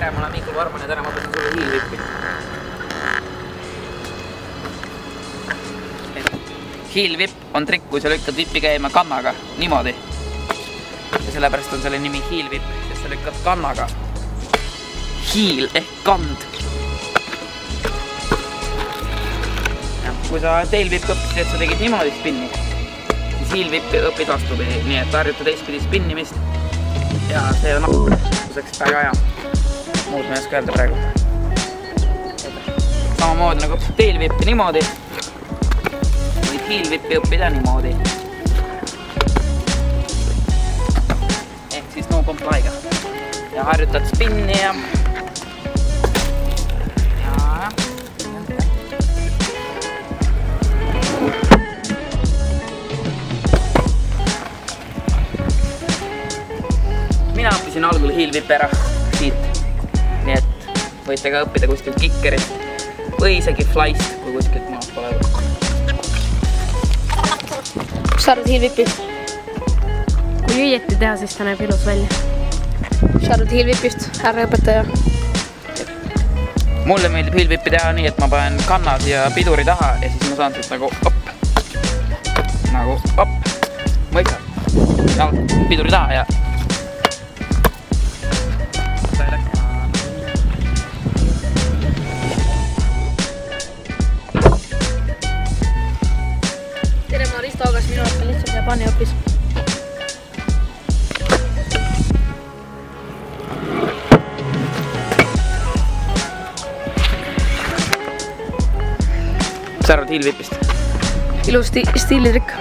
tere, ma olen Miikal Varman ja täna ma õpetan sulle hiilvippi. Hiilvipp on trikk, kui sa lükkad vippi käima kannaga, niimoodi. Ja sellepärast on selle nimi hiilvipp, sest sa lükkad kannaga. Hiil ehk kand. Ja kui sa teilvipp õppisid, et sa tegid niimoodi spinni, siis hiilvippi õpid vastupidi, nii et harjuta teistpidi spinnimist. Ja see on akuseks väga hea. Muud ma ei oska öelda praegu. Samamoodi nagu õppisid teilvippi niimoodi. Võid hiilvippi õppida niimoodi. Ehk siis no compliga. Ja harjutad spinni ja... Mina õppisin algul hiilvippe ära siit. Nii et võite ka õppida kuskilt kikkerist või isegi flyst, kui kuskilt maast pole võtta. Kus sa arvad hiilvipist? Kui õieti teha, siis ta näeb ilus välja. Kus sa arvad hiilvipist, härra õpetaja? Mulle meeldib hiilvippi teha nii, et ma panen kanna siia piduri taha ja siis ma saan siit nagu op. Nagu op. Mõistad? Jalg piduri taha ja... Tere, ma Risto Augas, minu õppel lihtsalt Jaapani õppis. Mis sa arvad hiilvipist? Ilus stiilitrikk.